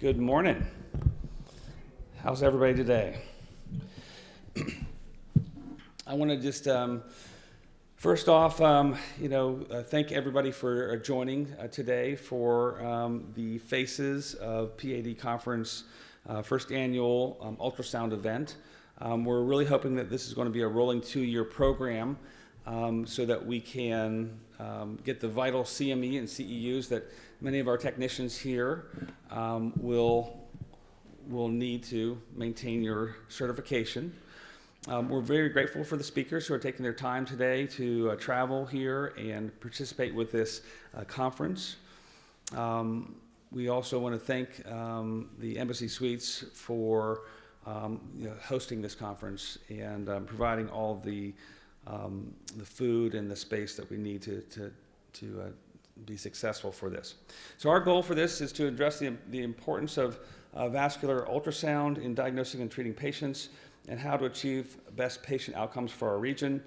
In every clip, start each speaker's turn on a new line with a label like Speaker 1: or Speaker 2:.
Speaker 1: Good morning. How's everybody today? I want to just first off, thank everybody for joining today for the Faces of PAD Conference first annual ultrasound event. We're really hoping that this is going to be a rolling 2-year program so that we can get the vital CME and CEUs that many of our technicians here will need to maintain your certification. We're very grateful for the speakers who are taking their time today to travel here and participate with this conference. We also want to thank the Embassy Suites for hosting this conference and providing all of the food and the space that we need to be successful for this. So our goal for this is to address the importance of vascular ultrasound in diagnosing and treating patients and how to achieve best patient outcomes for our region.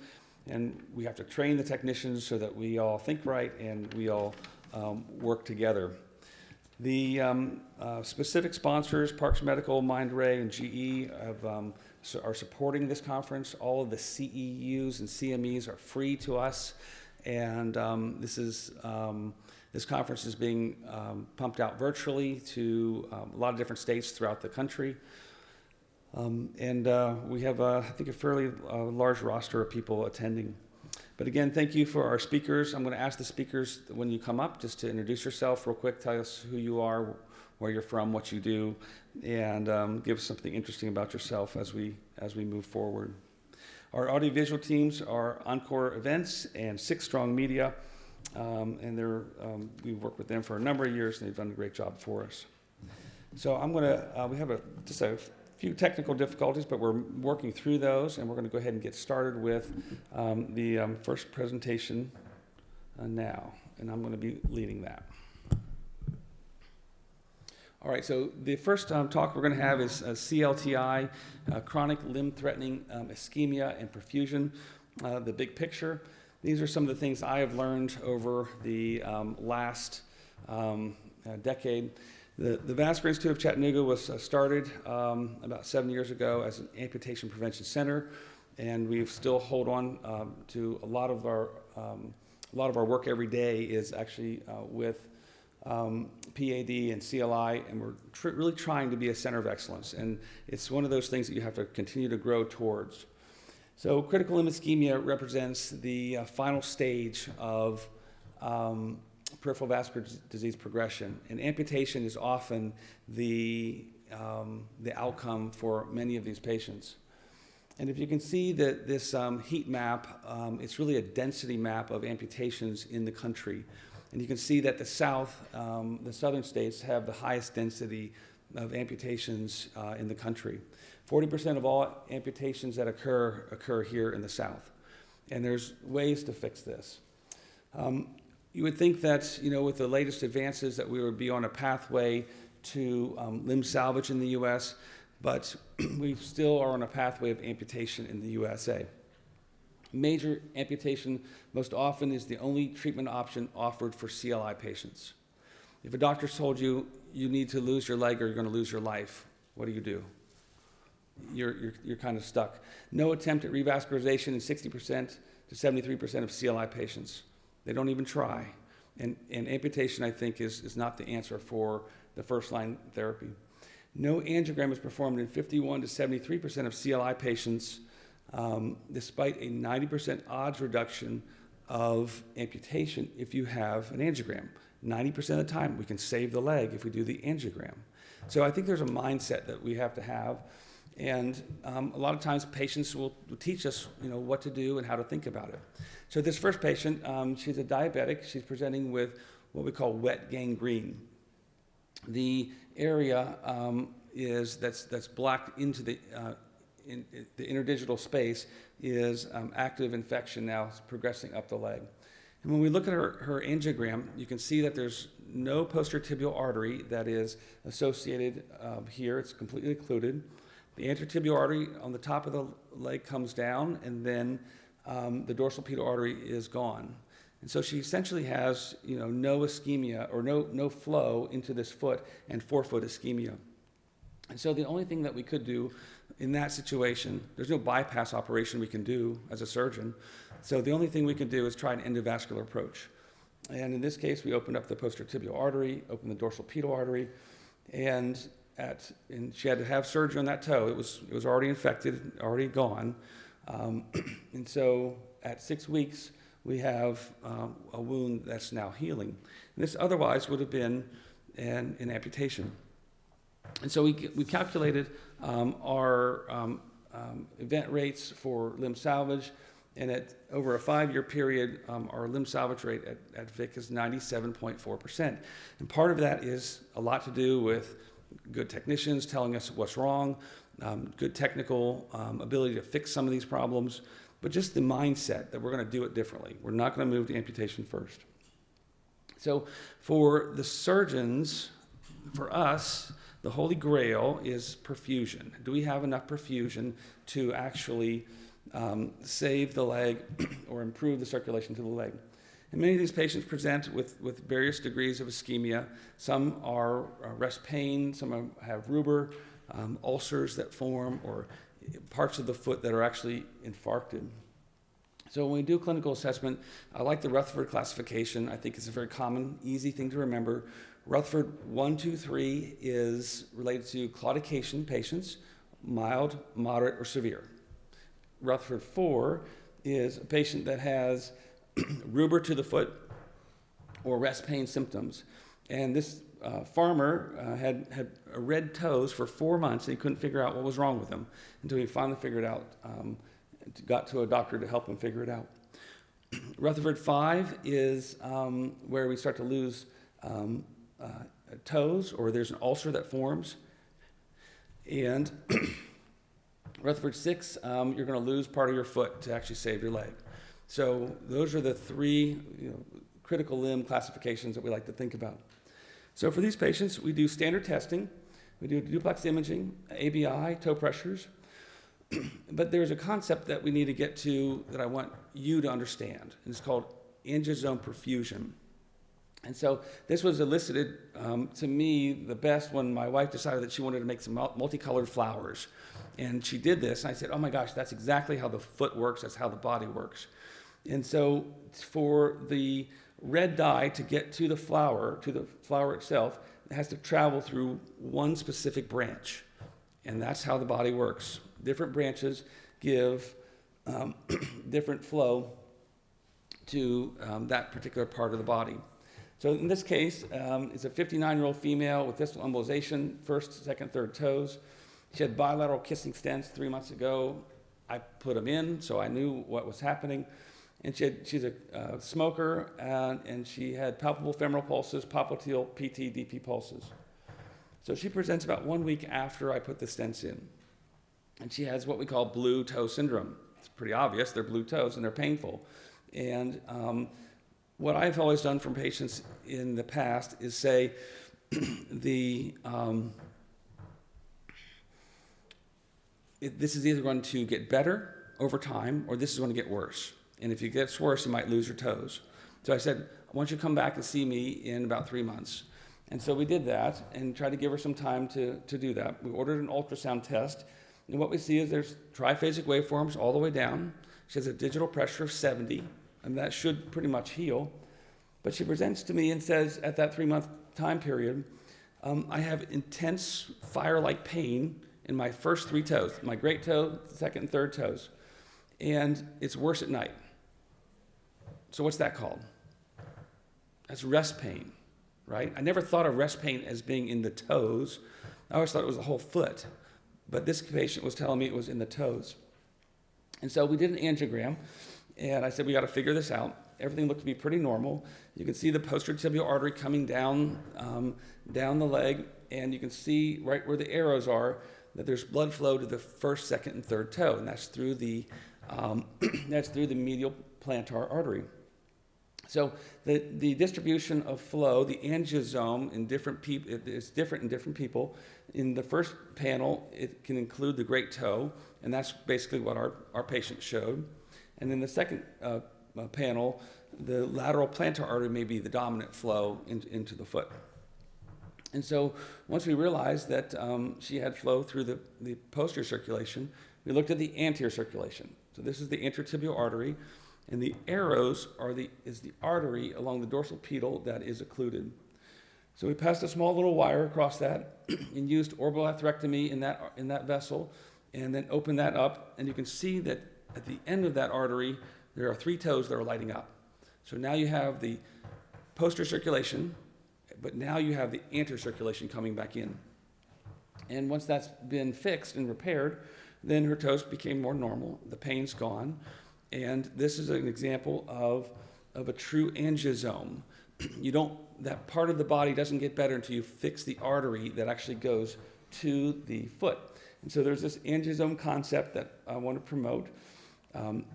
Speaker 1: And we have to train the technicians so that we all think right and we all work together. The specific sponsors, Parks Medical, Mindray, and GE are supporting this conference. All of the CEUs and CMEs are free to us. And this conference is being pumped out virtually to a lot of different states throughout the country. We have, I think, a fairly large roster of people attending. But again, thank you for our speakers. I'm going to ask the speakers when you come up just to introduce yourself real quick, tell us who you are, where you're from, what you do, and give us something interesting about yourself as we move forward. Our audiovisual teams are Encore Events and Six Strong Media, and we've worked with them for a number of years, and they've done a great job for us. So I'm going to, we have just a few technical difficulties, but we're working through those, and we're going to go ahead and get started with the first presentation now, and I'm going to be leading that. All right, so the first talk we're going to have is CLTI, chronic limb-threatening ischemia and perfusion, the big picture. These are some of the things I have learned over the last decade. The Vascular Institute of Chattanooga was started about 7 years ago as an amputation prevention center, and we still hold on to a lot of our work every day is actually with PAD and CLI, and we're really trying to be a center of excellence, and it's one of those things that you have to continue to grow towards. So critical limb ischemia represents the final stage of peripheral vascular disease progression, and amputation is often the outcome for many of these patients. And if you can see that this heat map, it's really a density map of amputations in the country. And you can see that the southern states have the highest density of amputations in the country. 40% of all amputations that occur here in the South. And there's ways to fix this. You would think that, with the latest advances that we would be on a pathway to limb salvage in the U.S., but we still are on a pathway of amputation in the USA. Major amputation most often is the only treatment option offered for CLI patients. If a doctor told you you need to lose your leg or you're going to lose your life, what do? You're kind of stuck. No attempt at revascularization in 60% to 73% of CLI patients. They don't even try. And amputation, I think, is not the answer for the first-line therapy. No angiogram is performed in 51 to 73% of CLI patients, despite a 90% odds reduction of amputation if you have an angiogram. 90% of the time, we can save the leg if we do the angiogram. So I think there's a mindset that we have to have. And a lot of times patients will teach us, what to do and how to think about it. So this first patient, she's a diabetic. She's presenting with what we call wet gangrene. The area that's black into the interdigital space is active infection now. It's progressing up the leg. And when we look at her angiogram, you can see that there's no posterior tibial artery that is associated here. It's completely occluded. The anterior tibial artery on the top of the leg comes down, and then the dorsal pedal artery is gone. And so she essentially has, no ischemia or no flow into this foot and forefoot ischemia. And so the only thing that we could do in that situation, there's no bypass operation we can do as a surgeon. So the only thing we can do is try an endovascular approach. And in this case, we opened up the posterior tibial artery, opened the dorsal pedal artery, and she had to have surgery on that toe. It was already infected, already gone. And so at 6 weeks, we have a wound that's now healing. And this otherwise would have been an amputation. And so we calculated our event rates for limb salvage, and over a 5-year period, our limb salvage rate at VIC is 97.4%. And part of that is a lot to do with good technicians telling us what's wrong, good technical ability to fix some of these problems, but just the mindset that we're going to do it differently. We're not going to move to amputation first. So for the surgeons, for us, the holy grail is perfusion. Do we have enough perfusion to actually save the leg or improve the circulation to the leg? And many of these patients present with various degrees of ischemia. Some are rest pain, some have rubor, ulcers that form, or parts of the foot that are actually infarcted. So when we do clinical assessment, I like the Rutherford classification. I think it's a very common, easy thing to remember. Rutherford 1, 2, 3 is related to claudication patients, mild, moderate, or severe. Rutherford 4 is a patient that has rubor to the foot or rest pain symptoms. And this farmer had red toes for 4 months, and he couldn't figure out what was wrong with him until he finally figured out, got to a doctor to help him figure it out. Rutherford 5 is where we start to lose toes, or there's an ulcer that forms. And Rutherford 6, you're going to lose part of your foot to actually save your leg. So those are the 3 critical limb classifications that we like to think about. So for these patients, we do standard testing. We do duplex imaging, ABI, toe pressures. But there's a concept that we need to get to that I want you to understand, and it's called angiosome perfusion. And so this was elicited to me the best when my wife decided that she wanted to make some multicolored flowers. And she did this, and I said, oh my gosh, that's exactly how the foot works, that's how the body works. And so for the red dye to get to the flower itself, it has to travel through one specific branch. And that's how the body works. Different branches give different flow to that particular part of the body. So in this case, it's a 59-year-old female with distal embolization, first, second, third toes. She had bilateral kissing stents 3 months ago. I put them in, so I knew what was happening. And she's a smoker, and she had palpable femoral pulses, popliteal PT, DP pulses. So she presents about 1 week after I put the stents in. And she has what we call blue toe syndrome. It's pretty obvious. They're blue toes, and they're painful. And what I've always done for patients in the past is say this is either going to get better over time, or this is going to get worse. And if it gets worse, you might lose your toes. So I said, I want you to come back and see me in about 3 months. And so we did that and tried to give her some time to do that. We ordered an ultrasound test. And what we see is there's triphasic waveforms all the way down. She has a digital pressure of 70, and that should pretty much heal. But she presents to me and says, at that 3-month time period, I have intense fire-like pain in my first 3 toes, my great toe, second and third toes. And it's worse at night. So what's that called? That's rest pain, right? I never thought of rest pain as being in the toes. I always thought it was the whole foot. But this patient was telling me it was in the toes. And so we did an angiogram, and I said, we got to figure this out. Everything looked to be pretty normal. You can see the posterior tibial artery coming down the leg, and you can see right where the arrows are that there's blood flow to the first, second, and third toe, and that's through the medial plantar artery. So the distribution of flow, the angiosome in different people, it's different in different people. In the first panel, it can include the great toe, and that's basically what our patient showed. And in the second panel, the lateral plantar artery may be the dominant flow into the foot. And so once we realized that she had flow through the posterior circulation, we looked at the anterior circulation. So this is the anterotibial artery, and the arrows is the artery along the dorsal pedal that is occluded. So we passed a small little wire across that and used orbital atherectomy in that vessel, and then opened that up, and you can see that at the end of that artery, there are 3 toes that are lighting up. So now you have the posterior circulation, but now you have the anterior circulation coming back in. And once that's been fixed and repaired, then her toes became more normal, the pain's gone, and this is an example of a true angiosome. That part of the body doesn't get better until you fix the artery that actually goes to the foot. And so there's this angiosome concept that I want to promote.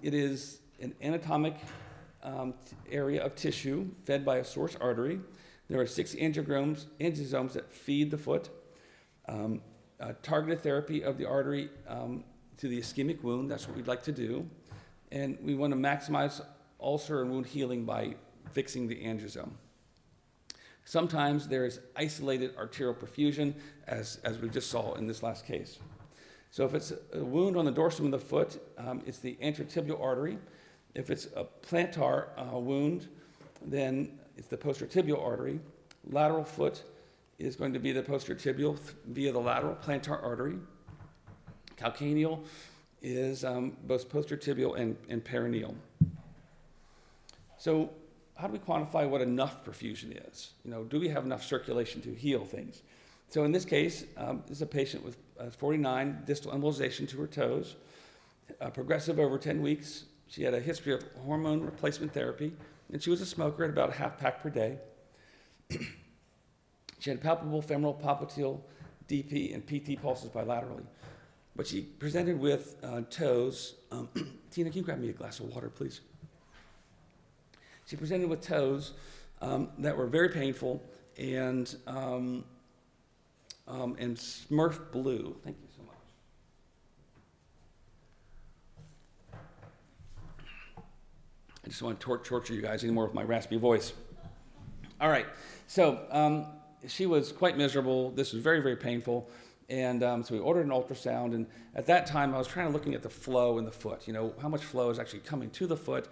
Speaker 1: It is an anatomic area of tissue fed by a source artery. There are 6 angiosomes that feed the foot. Targeted therapy of the artery to the ischemic wound, that's what we'd like to do. And we want to maximize ulcer and wound healing by fixing the angiosome. Sometimes there is isolated arterial perfusion, as we just saw in this last case. So if it's a wound on the dorsum of the foot, it's the anterotibial artery. If it's a plantar wound, then it's the posterior tibial artery. Lateral foot is going to be the posterior tibial via the lateral plantar artery. Calcaneal is both posterior tibial and perineal. So how do we quantify what enough perfusion is? Do we have enough circulation to heal things? So in this case, this is a patient with 49 distal embolization to her toes, progressive over 10 weeks. She had a history of hormone replacement therapy, and she was a smoker at about a half pack per day. She had palpable femoral popliteal DP and PT pulses bilaterally. But she presented with toes. Tina, can you grab me a glass of water, please? She presented with toes that were very painful and Smurf blue. Thank you so much. I just want to torture you guys anymore with my raspy voice. All right, so she was quite miserable. This was very, very painful. And so we ordered an ultrasound, and at that time I was looking at the flow in the foot, how much flow is actually coming to the foot,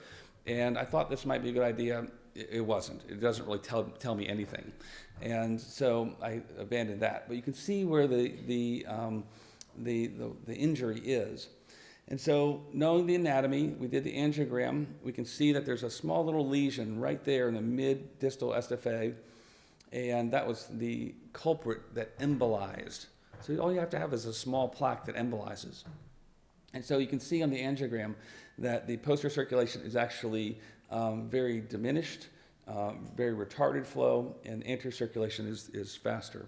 Speaker 1: and I thought this might be a good idea. It wasn't. It doesn't really tell me anything, and so I abandoned that. But you can see where the injury is, and so knowing the anatomy, we did the angiogram. We can see that there's a small little lesion right there in the mid-distal SFA, and that was the culprit that embolized. So all you have to have is a small plaque that embolizes. And so you can see on the angiogram that the posterior circulation is actually very diminished, very retarded flow, and anterior circulation is faster.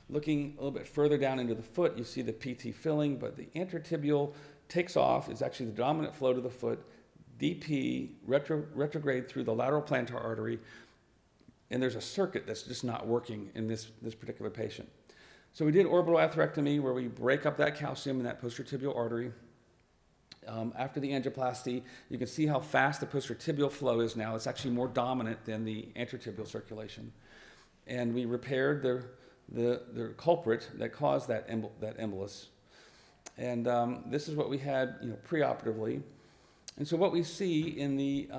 Speaker 1: Looking a little bit further down into the foot, you see the PT filling, but the anterotibial takes off, is actually the dominant flow to the foot, DP, retrograde through the lateral plantar artery, and there's a circuit that's just not working in this particular patient. So we did orbital atherectomy, where we break up that calcium in that posterior tibial artery. After the angioplasty, you can see how fast the posterior tibial flow is now. It's actually more dominant than the anterotibial circulation. And we repaired the culprit that caused that embolus. And this is what we had preoperatively. And so what we see in the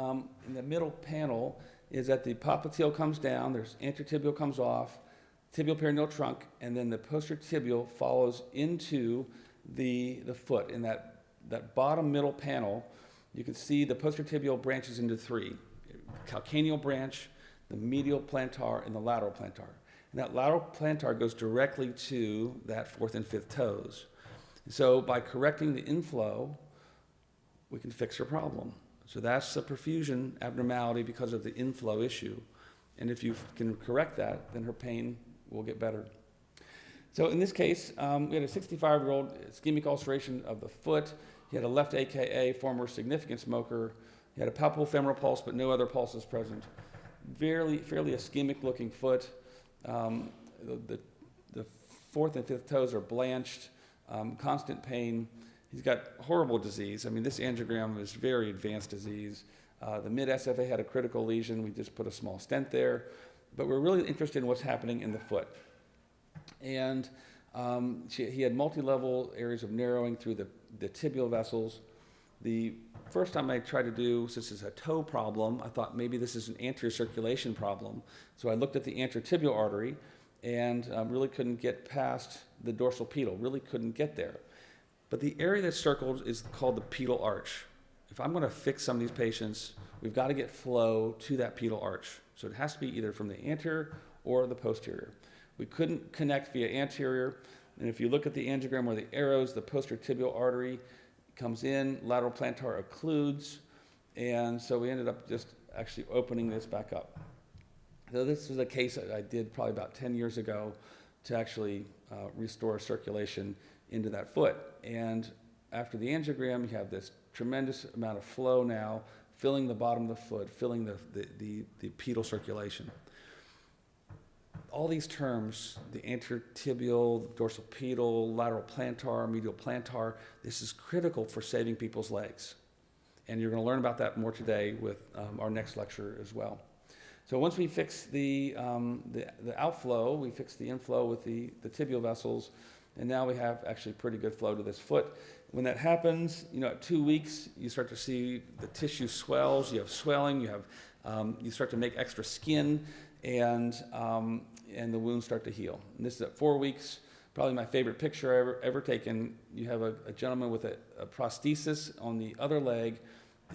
Speaker 1: middle panel is that the popliteal comes down, there's anterotibial comes off, tibial perineal trunk, and then the posterior tibial follows into the foot. In that bottom middle panel, you can see the posterior tibial branches into 3. Calcaneal branch, the medial plantar, and the lateral plantar. And that lateral plantar goes directly to that 4th and 5th toes. So by correcting the inflow, we can fix her problem. So that's the perfusion abnormality because of the inflow issue. And if you can correct that, then her pain will get better. So in this case, we had a 65-year-old ischemic ulceration of the foot. He had a left AKA, former significant smoker. He had a palpable femoral pulse, but no other pulses present. Fairly ischemic-looking foot. The 4th and 5th toes are blanched, constant pain. He's got horrible disease. I mean, this angiogram is very advanced disease. The mid SFA had a critical lesion. We just put a small stent there. But we're really interested in what's happening in the foot. And he had multi-level areas of narrowing through the tibial vessels. The first time I tried to do, since it's a toe problem, I thought maybe this is an anterior circulation problem. So I looked at the anterior tibial artery and really couldn't get past the dorsal pedal, really couldn't get there. But the area that's circled is called the pedal arch. If I'm going to fix some of these patients, we've got to get flow to that pedal arch. So it has to be either from the anterior or the posterior. We couldn't connect via anterior, and if you look at the angiogram where the arrows, the posterior tibial artery comes in, lateral plantar occludes, and so we ended up just actually opening this back up. So this was a case that I did probably about 10 years ago to actually restore circulation into that foot. And after the angiogram, you have this tremendous amount of flow now, filling the bottom of the foot, filling the pedal circulation. All these terms, the anterior tibial, dorsal pedal, lateral plantar, medial plantar, this is critical for saving people's legs. And you're going to learn about that more today with our next lecture as well. So once we fix the outflow, we fix the inflow with the tibial vessels, and now we have actually pretty good flow to this foot. When that happens, at 2 weeks, you start to see the tissue swells, you have swelling, you start to make extra skin, and the wounds start to heal. And this is at 4 weeks, probably my favorite picture ever taken. You have a gentleman with a prosthesis on the other leg.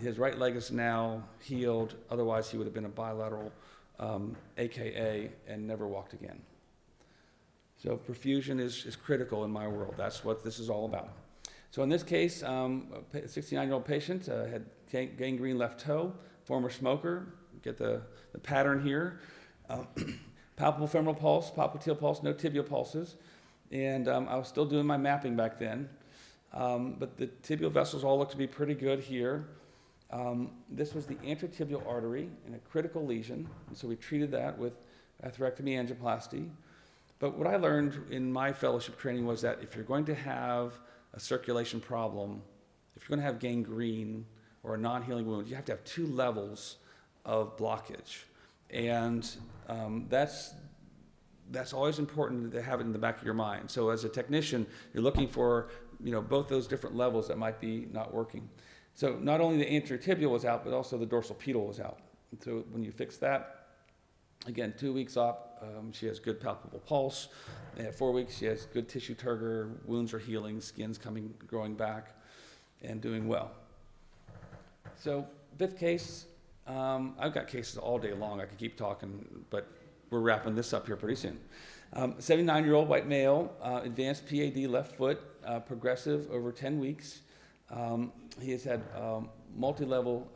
Speaker 1: His right leg is now healed, otherwise he would have been a bilateral AKA and never walked again. So perfusion is critical in my world. That's what this is all about. So in this case, a 69-year-old patient had gangrene left toe, former smoker. Get the pattern here. Palpable femoral pulse, popliteal pulse, no tibial pulses. And I was still doing my mapping back then. But the tibial vessels all look to be pretty good here. This was the anterotibial artery and a critical lesion. And so we treated that with atherectomy angioplasty. But what I learned in my fellowship training was that if you're going to have a circulation problem, if you're going to have gangrene or a non-healing wound, you have to have 2 levels of blockage. And that's always important to have it in the back of your mind. So as a technician, you're looking for both those different levels that might be not working. So not only the anterior tibial was out, but also the dorsal pedal was out. And so when you fix that, again, 2 weeks up, she has good palpable pulse. And at 4 weeks, she has good tissue turgor, wounds are healing, skin's growing back, and doing well. So 5th case, I've got cases all day long. I could keep talking, but we're wrapping this up here pretty soon. 79-year-old white male, advanced PAD left foot, progressive over 10 weeks. He has had multi-level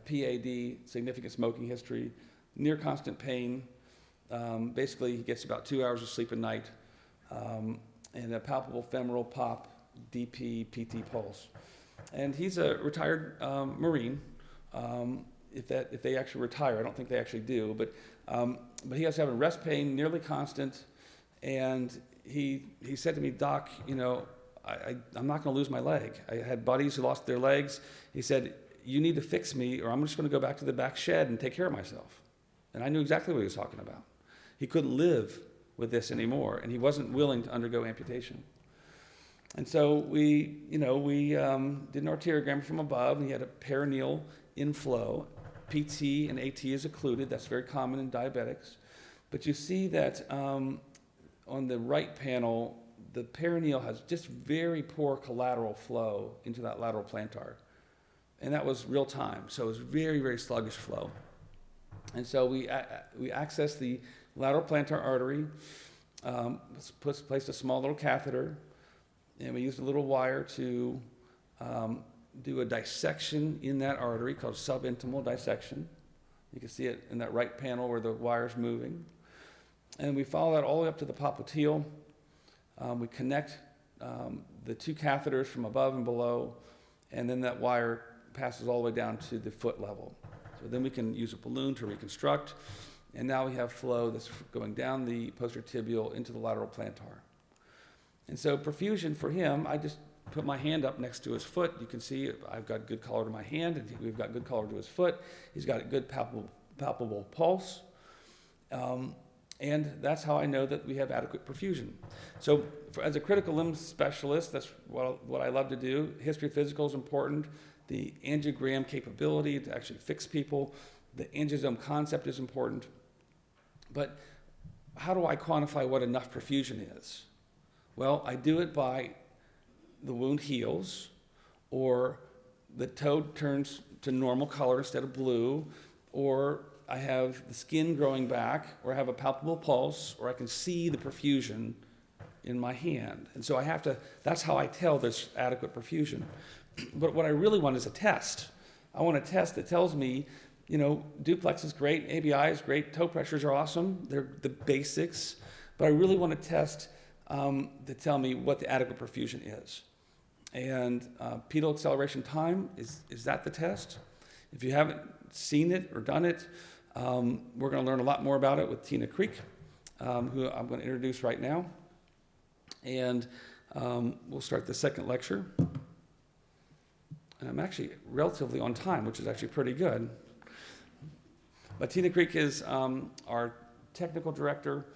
Speaker 1: PAD, significant smoking history, near constant pain. Basically, he gets about 2 hours of sleep a night, and a palpable femoral pop, DP, PT pulse. And he's a retired Marine. If they actually retire, I don't think they actually do, but he was having rest pain, nearly constant, and he said to me, "Doc, I'm not going to lose my leg. I had buddies who lost their legs." He said, "You need to fix me, or I'm just going to go back to the back shed and take care of myself." And I knew exactly what he was talking about. He couldn't live with this anymore, and he wasn't willing to undergo amputation. And so we did an arteriogram from above, and he had a perineal inflow. PT and AT is occluded. That's very common in diabetics. But you see that on the right panel, the perineal has just very poor collateral flow into that lateral plantar. And that was real time. So it was very, very sluggish flow. And so we accessed the lateral plantar artery, placed a small little catheter, and we used a little wire to do a dissection in that artery called subintimal dissection. You can see it in that right panel where the wire's moving. And we follow that all the way up to the popliteal. We connect the 2 catheters from above and below, and then that wire passes all the way down to the foot level. So then we can use a balloon to reconstruct, and now we have flow that's going down the posterior tibial into the lateral plantar. And so perfusion for him, I just put my hand up next to his foot, you can see I've got good color to my hand, and we've got good color to his foot. He's got a good palpable pulse. And that's how I know that we have adequate perfusion. So as a critical limb specialist, that's what I love to do. History physical is important. The angiogram capability to actually fix people. The angiosome concept is important. But how do I quantify what enough perfusion is? Well, I do it by the wound heals, or the toe turns to normal color instead of blue, or I have the skin growing back, or I have a palpable pulse, or I can see the perfusion in my hand. And so that's how I tell there's adequate perfusion. But what I really want is a test. I want a test that tells me, duplex is great, ABI is great, toe pressures are awesome, they're the basics, but I really want a test to tell me what the adequate perfusion is. And pedal acceleration time, is that the test? If you haven't seen it or done it, we're going to learn a lot more about it with Tina Creek, who I'm going to introduce right now. And we'll start the second lecture. And I'm actually relatively on time, which is actually pretty good. But Tina Creek is our technical director.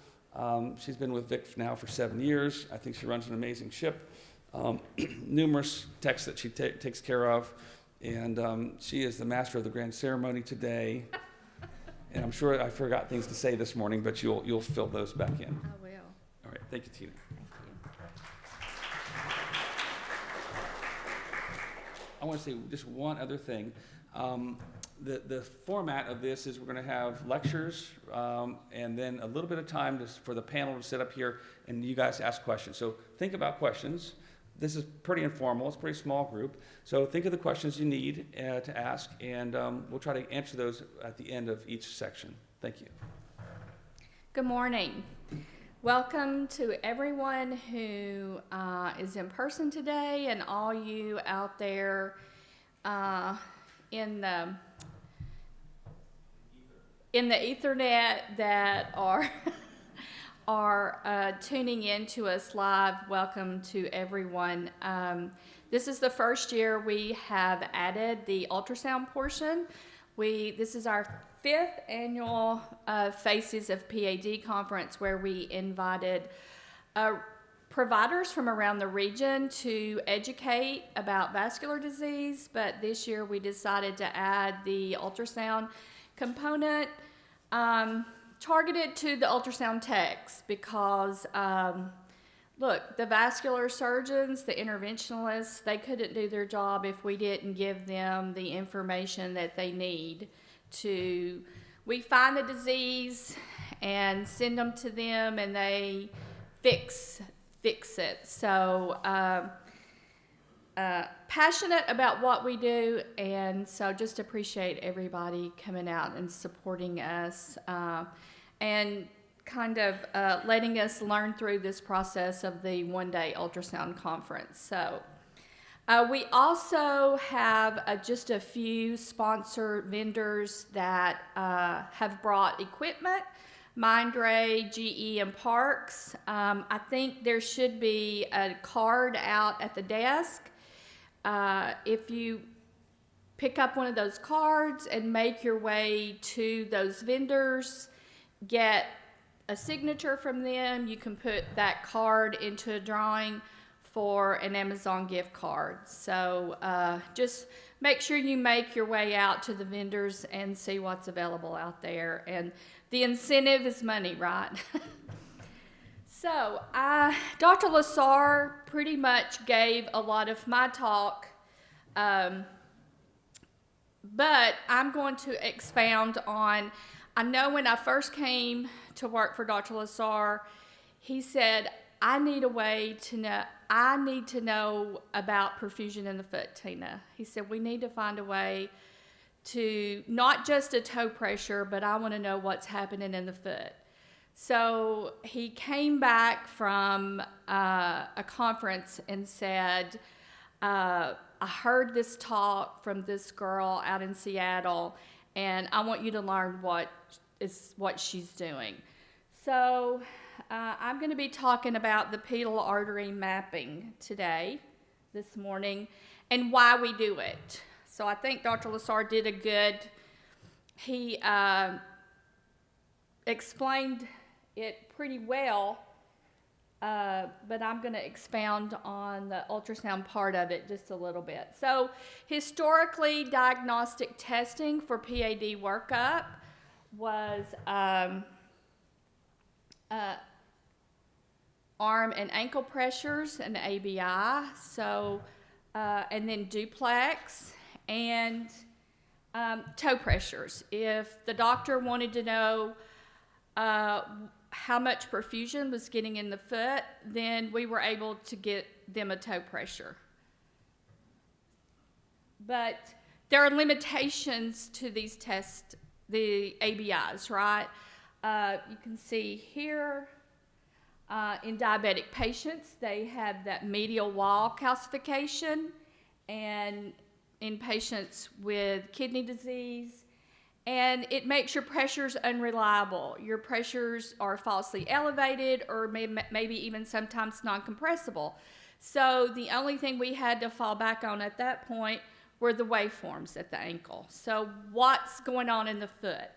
Speaker 1: She's been with VIC now for 7 years. I think she runs an amazing ship. Numerous techs that she takes care of. And she is the master of the grand ceremony today. And I'm sure I forgot things to say this morning, but you'll fill those back in.
Speaker 2: I will.
Speaker 1: All right, thank you, Tina.
Speaker 2: Thank you.
Speaker 1: I want to say just one other thing. The format of this is we're going to have lectures and then a little bit of time for the panel to sit up here and you guys ask questions. So think about questions. This is pretty informal. It's a pretty small group. So think of the questions you need to ask, and we'll try to answer those at the end of each section. Thank you.
Speaker 2: Good morning. Welcome to everyone who is in person today, and all you out there in the Ethernet that are tuning in to us live. Welcome to everyone. This is the first year we have added the ultrasound portion. This is our 5th annual Faces of PAD conference, where we invited providers from around the region to educate about vascular disease, but this year we decided to add the ultrasound component targeted to the ultrasound techs, because look, the vascular surgeons, the interventionalists, they couldn't do their job if we didn't give them the information that they need we find the disease and send them to them, and they fix it. So passionate about what we do, and so just appreciate everybody coming out and supporting us and kind of letting us learn through this process of the one-day ultrasound conference. So we also have just a few sponsor vendors that have brought equipment: Mindray, GE, and Parks. I think there should be a card out at the desk. If you pick up one of those cards and make your way to those vendors, get a signature from them, you can put that card into a drawing for an Amazon gift card. So just make sure you make your way out to the vendors and see what's available out there. And the incentive is money, right? So Dr. Lassar pretty much gave a lot of my talk, but I'm going to expound on, I know when I first came to work for Dr. Lassar, he said, I need to know about perfusion in the foot, Tina. He said, we need to find a way to, not just a toe pressure, but I want to know what's happening in the foot. So he came back from a conference and said, I heard this talk from this girl out in Seattle, and I want you to learn what she's doing. So I'm going to be talking about the pedal artery mapping today. this morning and why we do it. So I think Dr. Lassard did a good, he explained it pretty well, but I'm going to expound on the ultrasound part of it just a little bit. So historically, diagnostic testing for PAD workup was arm and ankle pressures and ABI, so and then duplex and toe pressures. If the doctor wanted to know how much perfusion was getting in the foot, then we were able to get them a toe pressure. But there are limitations to these tests, the ABIs, right? You can see here in diabetic patients, they have that medial wall calcification, and in patients with kidney disease, and it makes your pressures unreliable. Your pressures are falsely elevated or maybe even sometimes non-compressible. So the only thing we had to fall back on at that point were the waveforms at the ankle. So what's going on in the foot?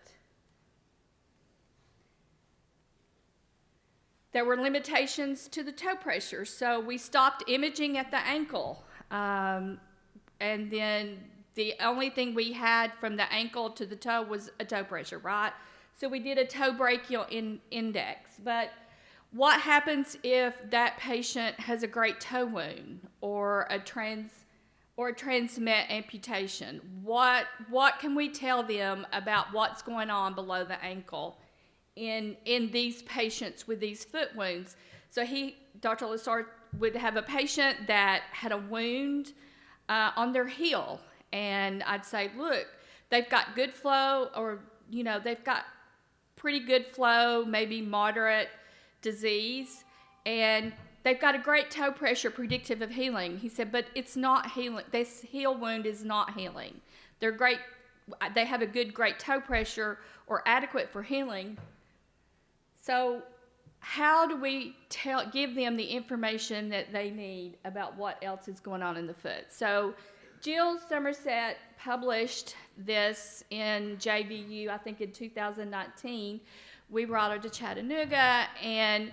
Speaker 2: There were limitations to the toe pressure, so we stopped imaging at the ankle. And then the only thing we had from the ankle to the toe was a toe pressure, right? So we did a toe brachial index. But what happens if that patient has a great toe wound or a transmet amputation? What can we tell them about what's going on below the ankle in these patients with these foot wounds? So Dr. Lassard would have a patient that had a wound on their heel, and I'd say, look, they've got good flow, or they've got pretty good flow, maybe moderate disease, and they've got a great toe pressure predictive of healing. He said, but it's not healing. This heel wound is not healing. They're great. They have a great toe pressure or adequate for healing. So how do we give them the information that they need about what else is going on in the foot? So Jill Somerset published this in JVU, I think in 2019. We brought her to Chattanooga, and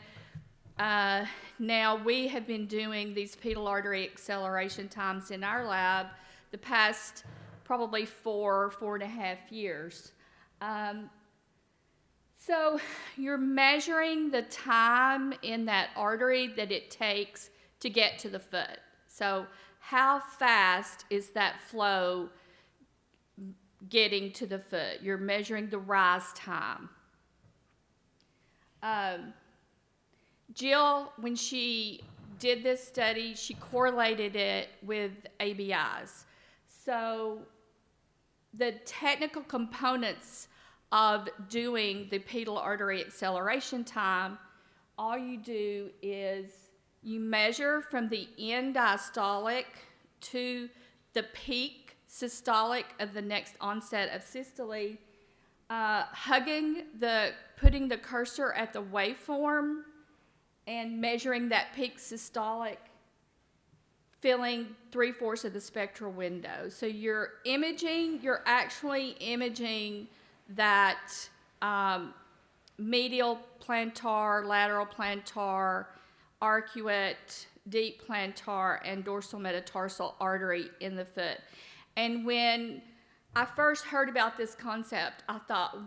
Speaker 2: now we have been doing these pedal artery acceleration times in our lab the past probably 4.5 years. So you're measuring the time in that artery that it takes to get to the foot. So how fast is that flow getting to the foot? You're measuring the rise time. Jill, when she did this study, she correlated it with ABIs. So the technical components of doing the pedal artery acceleration time, all you do is you measure from the end diastolic to the peak systolic of the next onset of systole, putting the cursor at the waveform and measuring that peak systolic, filling 3/4 of the spectral window. So you're actually imaging that medial plantar, lateral plantar, arcuate, deep plantar, and dorsal metatarsal artery in the foot. And when I first heard about this concept, I thought,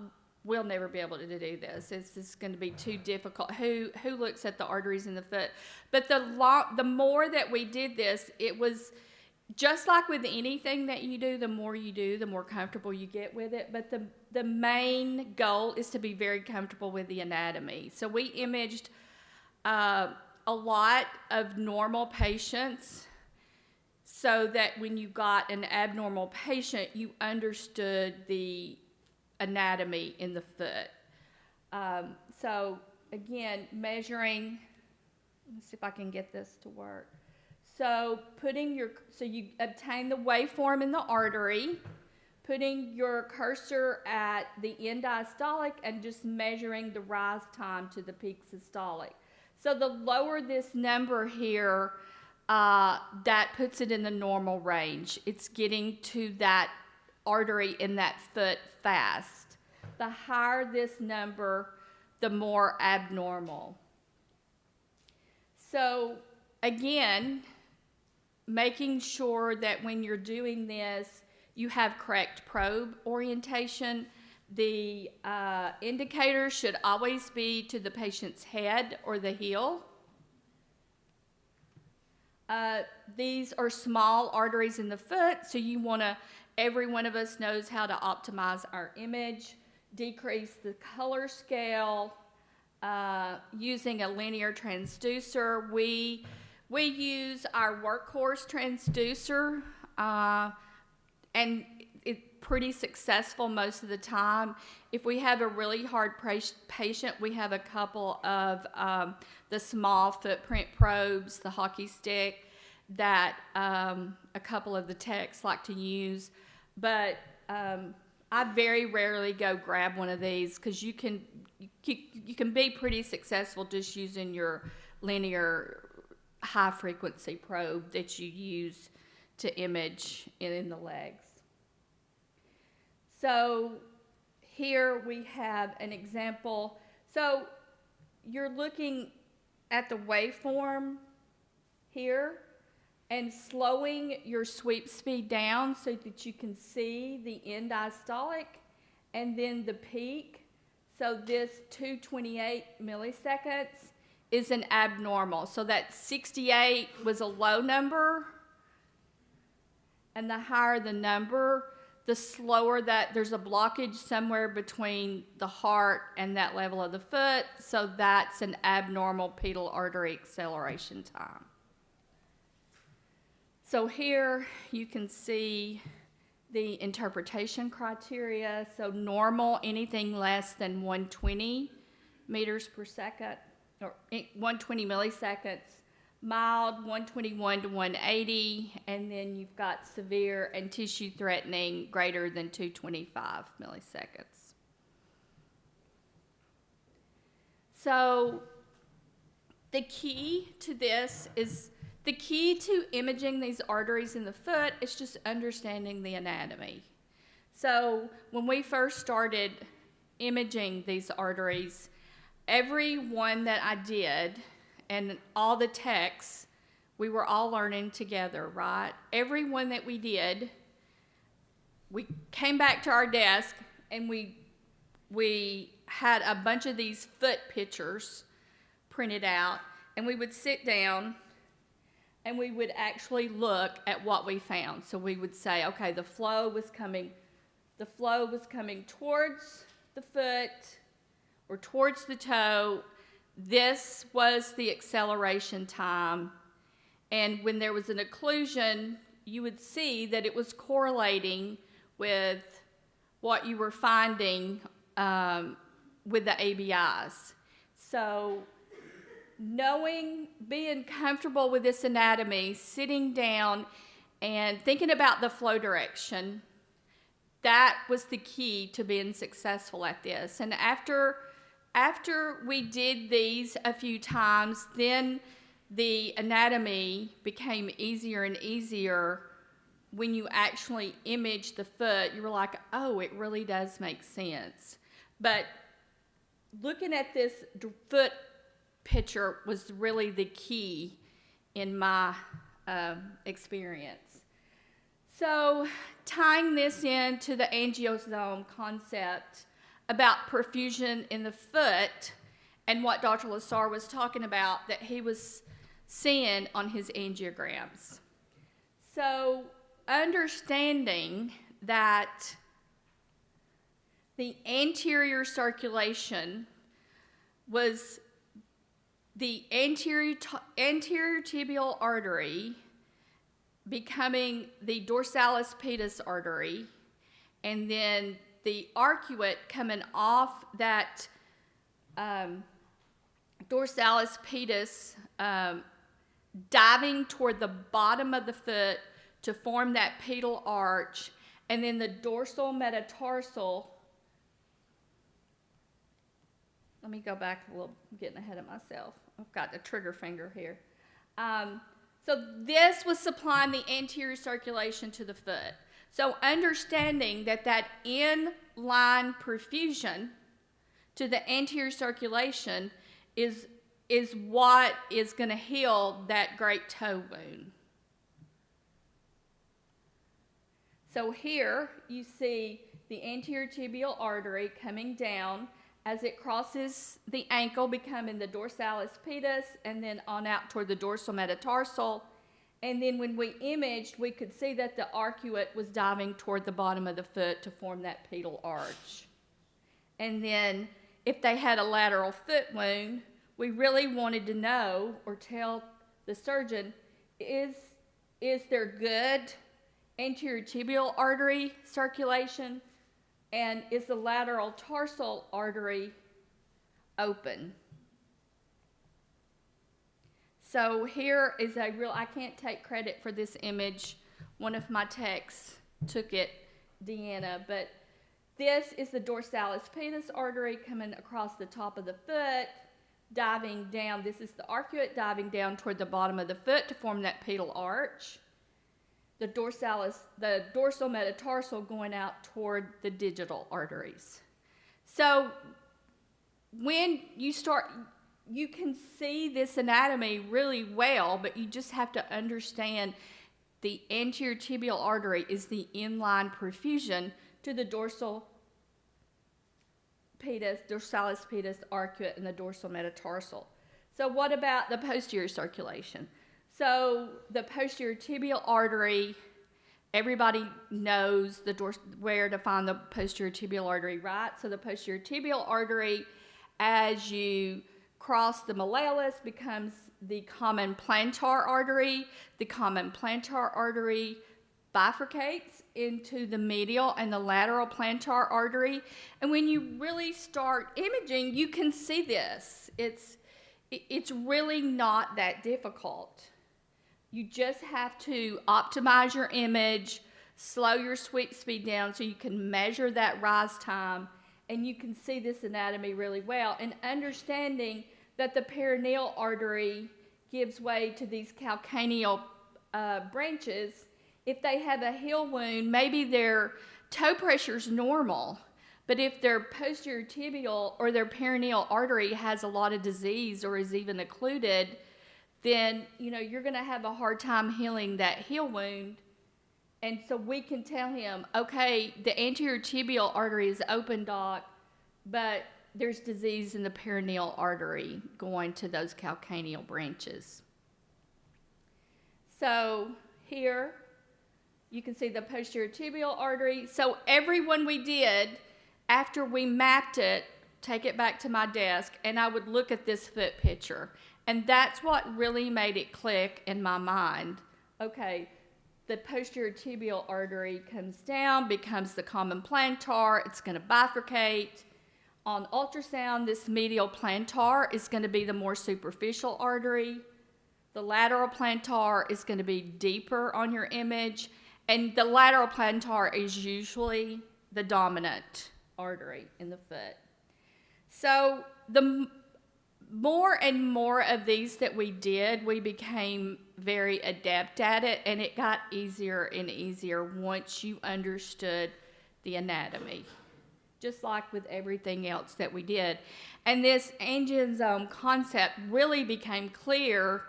Speaker 2: we'll never be able to do this. It's just going to be too difficult. Who looks at the arteries in the foot? But the more that we did this, it was just like with anything that you do, the more you do, the more comfortable you get with it. But the main goal is to be very comfortable with the anatomy. So we imaged a lot of normal patients so that when you got an abnormal patient, you understood the anatomy in the foot. So again, measuring, let's see if I can get this to work. So you obtain the waveform in the artery, putting your cursor at the end diastolic and just measuring the rise time to the peak systolic. So the lower this number here, that puts it in the normal range. It's getting to that artery in that foot fast. The higher this number, the more abnormal. So again, making sure that when you're doing this, you have correct probe orientation. The indicator should always be to the patient's head or the heel. These are small arteries in the foot, so you want to, every one of us knows how to optimize our image, decrease the color scale, using a linear transducer. We use our workhorse transducer, and it's pretty successful most of the time. If we have a really hard patient, we have a couple of the small footprint probes, the hockey stick, that a couple of the techs like to use. But I very rarely go grab one of these because you can be pretty successful just using your linear high frequency probe that you use to image in the legs. So here we have an example. So you're looking at the waveform here and slowing your sweep speed down so that you can see the end diastolic and then the peak. So this 228 milliseconds is an abnormal. So that 68 was a low number, and the higher the number, the slower that there's a blockage somewhere between the heart and that level of the foot. So that's an abnormal pedal artery acceleration time. So here you can see the interpretation criteria. So normal, anything less than 120 meters per second, or 120 milliseconds. Mild, 121 to 180, and then you've got severe and tissue threatening greater than 225 milliseconds. So the key to this is, the key to imaging these arteries in the foot is just understanding the anatomy. So when we first started imaging these arteries, every one that I did, and all the techs, we were all learning together, right? Every one that we did, we came back to our desk and we had a bunch of these foot pictures printed out, and we would sit down and we would actually look at what we found. So we would say, okay, the flow was coming towards the foot or towards the toe. This was the acceleration time, and when there was an occlusion, you would see that it was correlating with what you were finding with the ABIs. So being comfortable with this anatomy, sitting down and thinking about the flow direction, that was the key to being successful at this. And after we did these a few times, then the anatomy became easier and easier. When you actually image the foot, you were like, oh, it really does make sense. But looking at this foot picture was really the key in my experience. So tying this into the angiosome concept about perfusion in the foot and what Dr. Lassar was talking about that he was seeing on his angiograms. So understanding that the anterior circulation was the anterior tibial artery becoming the dorsalis pedis artery, and then the arcuate coming off that dorsalis pedis, diving toward the bottom of the foot to form that pedal arch, and then the dorsal metatarsal. Let me go back a little, I'm getting ahead of myself. I've got the trigger finger here. So this was supplying the anterior circulation to the foot. So understanding that that in-line perfusion to the anterior circulation is what is going to heal that great toe wound. So here you see the anterior tibial artery coming down as it crosses the ankle, becoming the dorsalis pedis, and then on out toward the dorsal metatarsal. And then when we imaged, we could see that the arcuate was diving toward the bottom of the foot to form that pedal arch. And then if they had a lateral foot wound, we really wanted to know or tell the surgeon, is there good anterior tibial artery circulation, and is the lateral tarsal artery open? So here is a real, I can't take credit for this image. One of my techs took it, Deanna, but this is the dorsalis pedis artery coming across the top of the foot, diving down. This is the arcuate diving down toward the bottom of the foot to form that pedal arch. The dorsal metatarsal going out toward the digital arteries. So when you start, you can see this anatomy really well, but you just have to understand the anterior tibial artery is the inline perfusion to the dorsal pedis, dorsalis pedis, arcuate, and the dorsal metatarsal. So what about the posterior circulation? So the posterior tibial artery, everybody knows where to find the posterior tibial artery, right? So the posterior tibial artery, as you cross the malleolus, becomes the common plantar artery. The common plantar artery bifurcates into the medial and the lateral plantar artery. And when you really start imaging, you can see this. It's really not that difficult. You just have to optimize your image, slow your sweep speed down so you can measure that rise time, and you can see this anatomy really well. And understanding that the perineal artery gives way to these calcaneal branches. If they have a heel wound, maybe their toe pressure is normal, but if their posterior tibial or their perineal artery has a lot of disease or is even occluded, then you're going to have a hard time healing that heel wound. And so we can tell him, okay, the anterior tibial artery is open, doc, but there's disease in the perineal artery going to those calcaneal branches. So here you can see the posterior tibial artery. So every one we did, after we mapped it, take it back to my desk, and I would look at this foot picture. And that's what really made it click in my mind. Okay, the posterior tibial artery comes down, becomes the common plantar. It's going to bifurcate. On ultrasound, this medial plantar is going to be the more superficial artery. The lateral plantar is going to be deeper on your image. And the lateral plantar is usually the dominant artery in the foot. So the more and more of these that we did, we became very adept at it, and it got easier and easier once you understood the anatomy, just like with everything else that we did. And this angiosome concept really became clear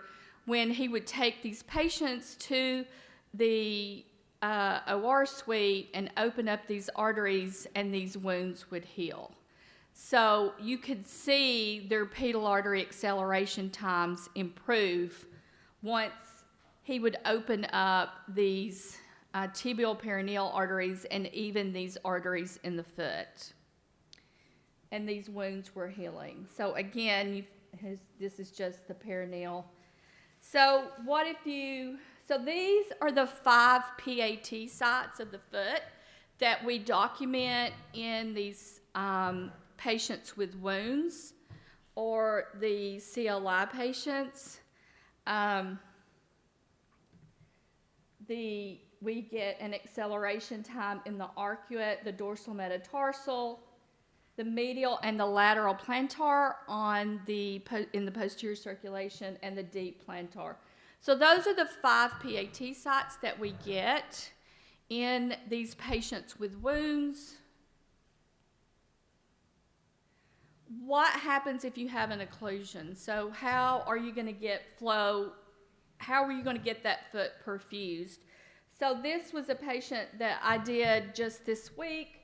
Speaker 2: when he would take these patients to the OR suite and open up these arteries, and these wounds would heal. So you could see their pedal artery acceleration times improve once he would open up these tibial perineal arteries and even these arteries in the foot. And these wounds were healing. So again, this is just the perineal. So so these are the 5 PAT sites of the foot that we document in these patients with wounds or the CLI patients. We get an acceleration time in the arcuate, the dorsal metatarsal, the medial and the lateral plantar in the posterior circulation, and the deep plantar. So those are the 5 PAT sites that we get in these patients with wounds. What happens if you have an occlusion? So how are you going to get flow? How are you going to get that foot perfused? So this was a patient that I did just this week.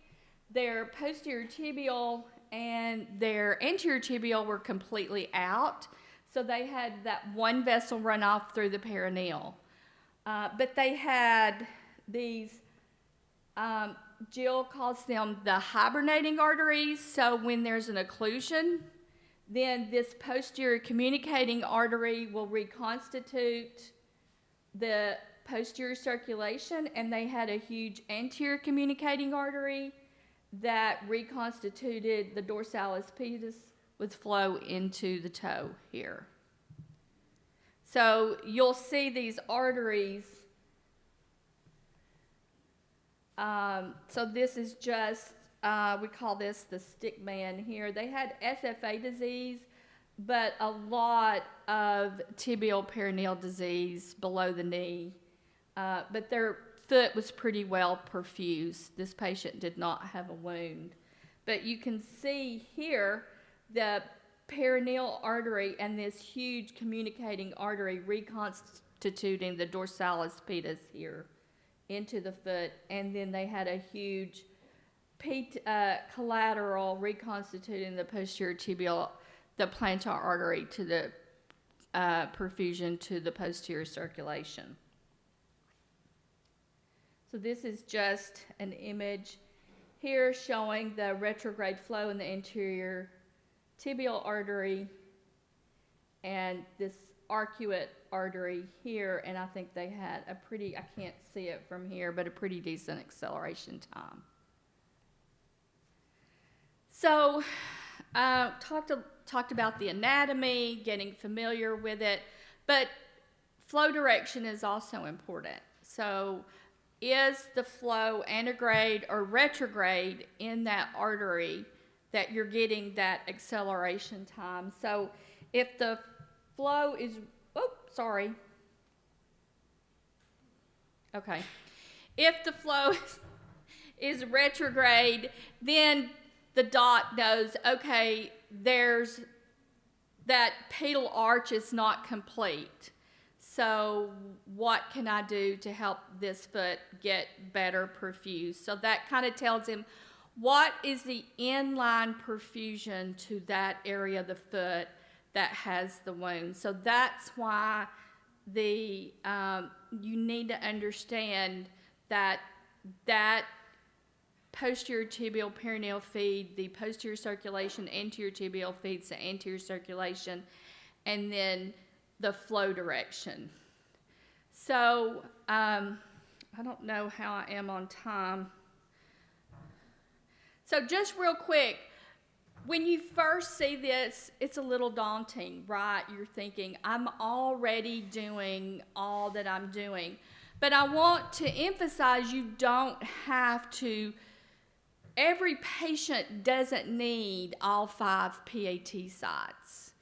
Speaker 2: Their posterior tibial and their anterior tibial were completely out. So they had that one vessel run off through the perineal. But they had these, Jill calls them the hibernating arteries. So when there's an occlusion, then this posterior communicating artery will reconstitute the posterior circulation, and they had a huge anterior communicating artery that reconstituted the dorsalis pedis with flow into the toe here. So you'll see these arteries. So this is just, we call this the stick man here. They had SFA disease, but a lot of tibial perineal disease below the knee. But their foot was pretty well perfused. This patient did not have a wound. But you can see here the perineal artery and this huge communicating artery reconstituting the dorsalis pedis here into the foot. And then they had a huge collateral reconstituting the posterior tibial, the plantar artery to the perfusion to the posterior circulation. So this is just an image here showing the retrograde flow in the anterior tibial artery and this arcuate artery here, and I think they had a pretty, I can't see it from here, but a pretty decent acceleration time. So talked about the anatomy, getting familiar with it, but flow direction is also important. So is the flow antegrade or retrograde in that artery that you're getting that acceleration time? So if the flow is, if the flow is retrograde, then the dot knows, okay, there's that pedal arch is not complete. So what can I do to help this foot get better perfused? So that kind of tells him what is the inline perfusion to that area of the foot that has the wound. So that's why you need to understand that posterior tibial perineal feed, the posterior circulation, anterior tibial feeds the anterior circulation, and then the flow direction. So I don't know how I am on time. So just real quick, when you first see this, it's a little daunting, right? You're thinking, I'm already doing all that I'm doing. But I want to emphasize you don't have to, every patient doesn't need all 5 PAT sites.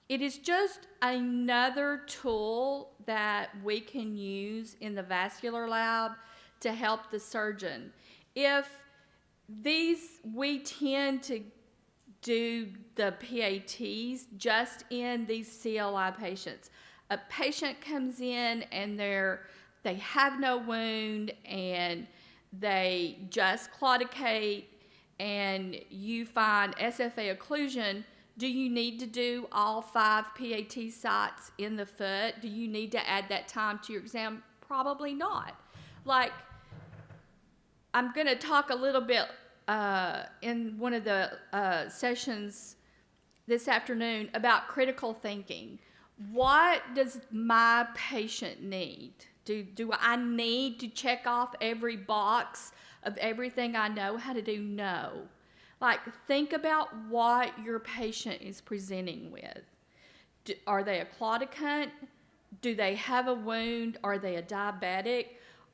Speaker 2: It is just another tool that we can use in the vascular lab to help the surgeon. We tend to do the PATs just in these CLI patients. A patient comes in and they have no wound and they just claudicate and you find SFA occlusion. Do you need to do all 5 PAT sites in the foot? Do you need to add that time to your exam? Probably not. Like, I'm going to talk a little bit in one of the sessions this afternoon about critical thinking. What does my patient need? Do I need to check off every box of everything I know how to do? No. Like, think about what your patient is presenting with. Are they a claudicant? Do they have a wound? Are they a diabetic?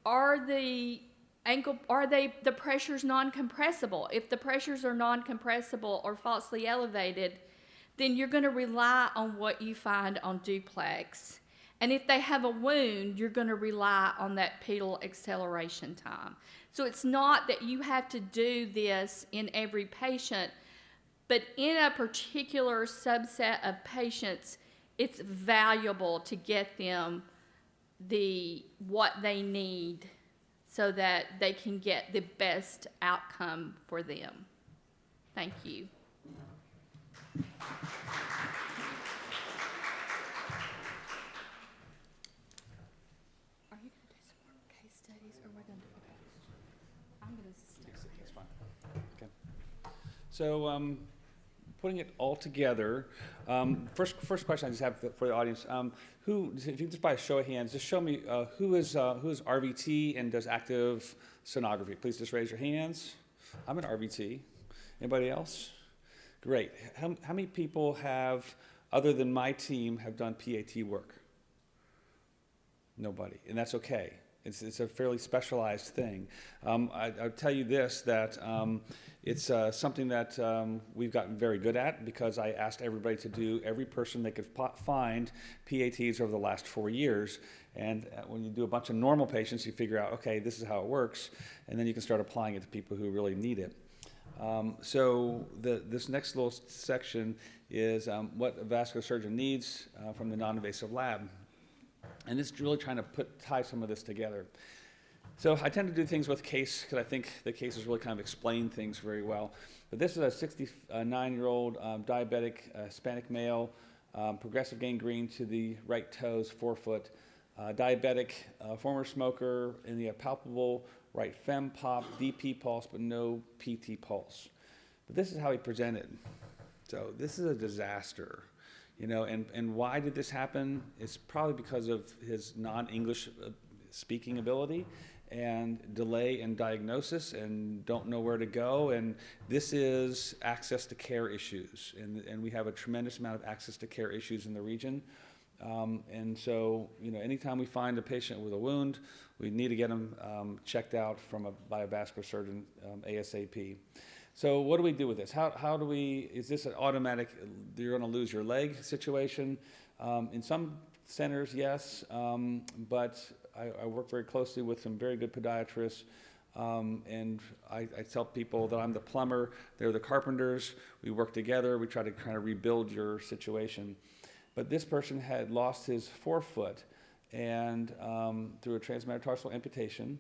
Speaker 2: Are the pressures non-compressible? If the pressures are non-compressible or falsely elevated, then you're going to rely on what you find on duplex. And if they have a wound, you're going to rely on that pedal acceleration time. So it's not that you have to do this in every patient, but in a particular subset of patients, it's valuable to get them what they need so that they can get the best outcome for them. Thank you. Are you going to do some more case studies, or we're going to do it? I'm going to stay.
Speaker 1: That's fine. Okay. So, putting it all together, first question I just have for the audience: if you just by a show of hands, just show me who is RVT and does active sonography. Please just raise your hands. I'm an RVT. Anybody else? Great. How many people have, other than my team, have done PAT work? Nobody, and that's okay. It's a fairly specialized thing. I'll tell you this, that it's something that we've gotten very good at, because I asked everybody to do, every person they could find PATs over the last 4 years. And when you do a bunch of normal patients, you figure out, okay, this is how it works, and then you can start applying it to people who really need it. So this next little section is what a vascular surgeon needs from the non-invasive lab. And this is really trying to tie some of this together. So I tend to do things with case, because I think the cases really kind of explain things very well. But this is a 69-year-old diabetic Hispanic male, progressive gangrene to the right toes, forefoot, diabetic, former smoker, in the palpable right fem pop, DP pulse, but no PT pulse. But this is how he presented. So this is a disaster. And why did this happen? It's probably because of his non-English speaking ability and delay in diagnosis and don't know where to go. And this is access to care issues. And we have a tremendous amount of access to care issues in the region. And so, anytime we find a patient with a wound, we need to get them checked out by a vascular surgeon ASAP. So what do we do with this? Is this an automatic, you're going to lose your leg situation? In some centers, yes, but I work very closely with some very good podiatrists, and I tell people that I'm the plumber, they're the carpenters, we work together, we try to kind of rebuild your situation. But this person had lost his forefoot and through a transmetatarsal amputation,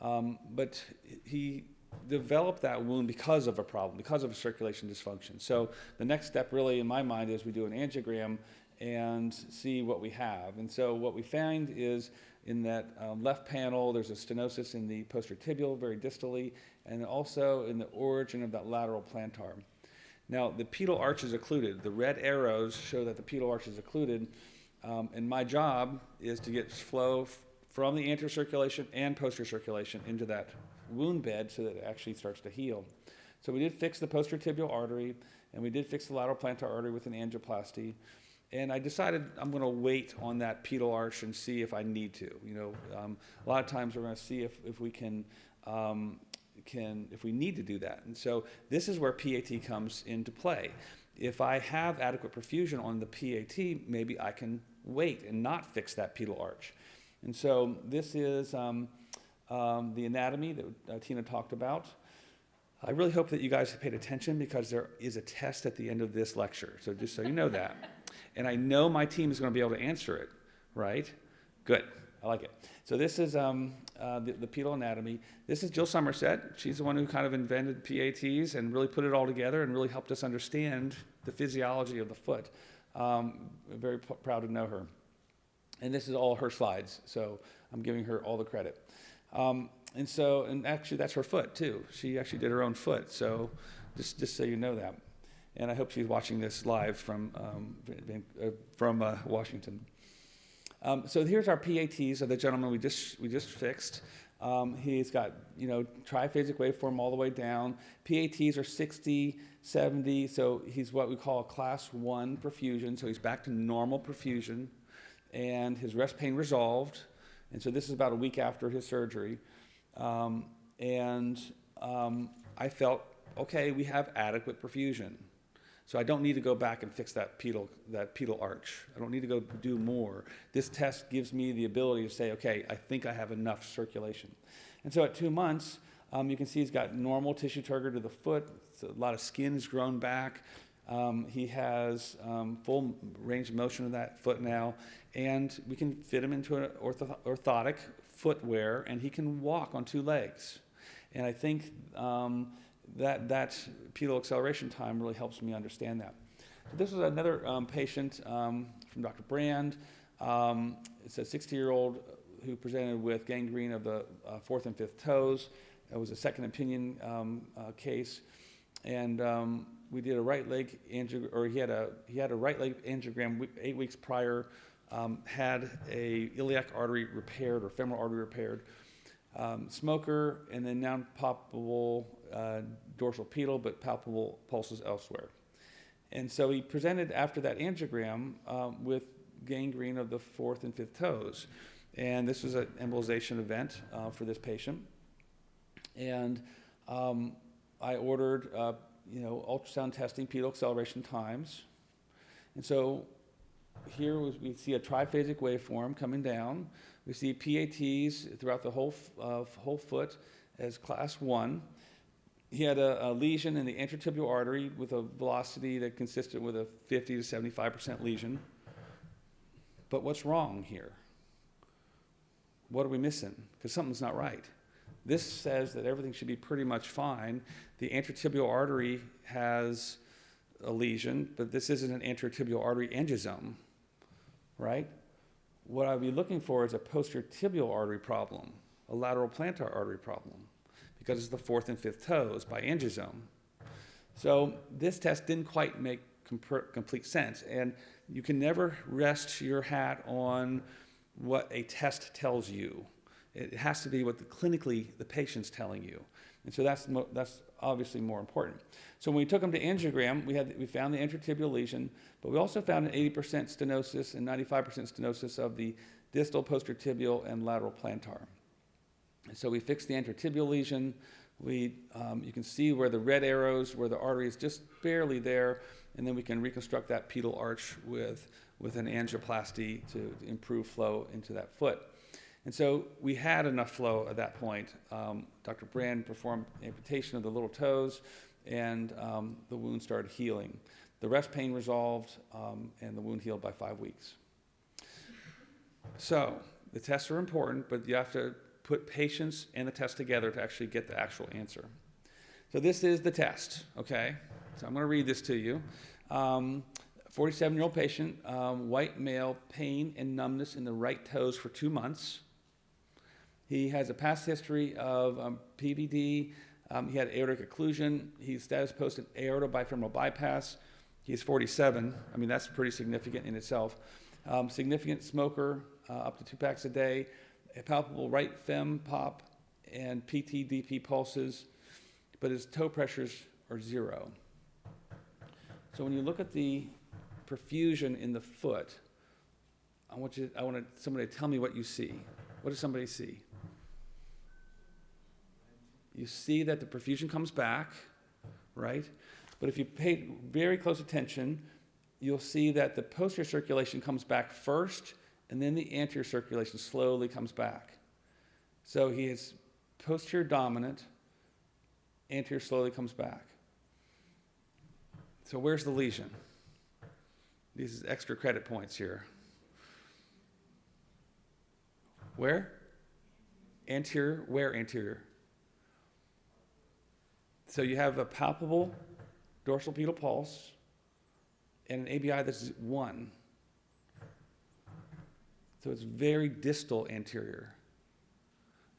Speaker 1: but he developed that wound because of a problem, because of a circulation dysfunction. So the next step really in my mind is we do an angiogram and see what we have. And so what we find is in that left panel, there's a stenosis in the posterior tibial, very distally, and also in the origin of that lateral plantar. Now, the pedal arch is occluded. The red arrows show that the pedal arch is occluded, and my job is to get flow from the anterior circulation and posterior circulation into that wound bed so that it actually starts to heal. So we did fix the posterior tibial artery, and we did fix the lateral plantar artery with an angioplasty. And I decided I'm going to wait on that pedal arch and see if I need to. A lot of times we're going to see if we can if we need to do that. And so this is where PAT comes into play. If I have adequate perfusion on the PAT, maybe I can wait and not fix that pedal arch. And so this is the anatomy that Tina talked about. I really hope that you guys have paid attention, because there is a test at the end of this lecture, so just so you know that. And I know my team is going to be able to answer it, right? Good, I like it. So this is the pedal anatomy. This is Jill Somerset. She's the one who kind of invented PATs and really put it all together and really helped us understand the physiology of the foot. Very proud to know her. And this is all her slides, so I'm giving her all the credit. And actually that's her foot too. She actually did her own foot, so just so you know that. And I hope she's watching this live from Washington. So here's our PATs of the gentleman we just fixed. He's got triphasic waveform all the way down. PATs are 60, 70, so he's what we call a class 1 perfusion, so he's back to normal perfusion, and his rest pain resolved. And so this is about a week after his surgery. I felt, okay, we have adequate perfusion. So I don't need to go back and fix that pedal arch. I don't need to go do more. This test gives me the ability to say, okay, I think I have enough circulation. And so at 2 months, you can see he's got normal tissue turgor to the foot. So a lot of skin has grown back. He has full range of motion of that foot now, and we can fit him into an orthotic footwear, and he can walk on 2 legs. And I think that pedal acceleration time really helps me understand that. So this was another patient from Dr. Brand. It's a 60-year-old who presented with gangrene of the 4th and 5th toes. It was a second opinion case, and we did a right leg angiogram, or he had a right leg angiogram 8 weeks prior, had a iliac artery repaired or femoral artery repaired, smoker, and then non-palpable dorsal pedal, but palpable pulses elsewhere. And so he presented after that angiogram with gangrene of the 4th and 5th toes. And this was an embolization event for this patient. And I ordered ultrasound testing pedal acceleration times. And so here we see a triphasic waveform coming down. We see PATs throughout the whole foot as class 1. He had a lesion in the intertibial artery with a velocity that consisted with a 50 to 75% lesion. But what's wrong here? What are we missing? Because something's not right. This says that everything should be pretty much fine. The intertibial artery has a lesion, but this isn't an intertibial artery angiosome, right? What I'd be looking for is a posterior tibial artery problem, a lateral plantar artery problem, because it's the 4th and 5th toes by angiosome. So this test didn't quite make complete sense, and you can never rest your hat on what a test tells you. It has to be what clinically the patient's telling you. And so that's obviously more important. So when we took him to angiogram, we found the intertibial lesion, but we also found an 80% stenosis and 95% stenosis of the distal, posterior tibial, and lateral plantar. And so we fixed the intertibial lesion. You can see where the red arrows, where the artery is just barely there, and then we can reconstruct that pedal arch with an angioplasty to improve flow into that foot. And so we had enough flow at that point. Dr. Brand performed amputation of the little toes, and the wound started healing. The rest pain resolved, and the wound healed by 5 weeks. So the tests are important, but you have to put patients and the test together to actually get the actual answer. So this is the test, okay? So I'm going to read this to you. 47-year-old patient, white male, pain and numbness in the right toes for 2 months. He has a past history of PVD. He had aortic occlusion. He's status post an aorta bifemoral bypass. He's 47. I mean, that's pretty significant in itself. Significant smoker, up to 2 packs a day. A palpable right fem pop and PT-DP pulses, but his toe pressures are 0. So when you look at the perfusion in the foot, I want somebody to tell me what you see. What does somebody see? You see that the perfusion comes back, right? But if you pay very close attention, you'll see that the posterior circulation comes back first, and then the anterior circulation slowly comes back. So he is posterior dominant, anterior slowly comes back. So where's the lesion? These are extra credit points here. Where? Anterior, where anterior? So you have a palpable dorsal pedal pulse and an ABI that's 1. So it's very distal anterior.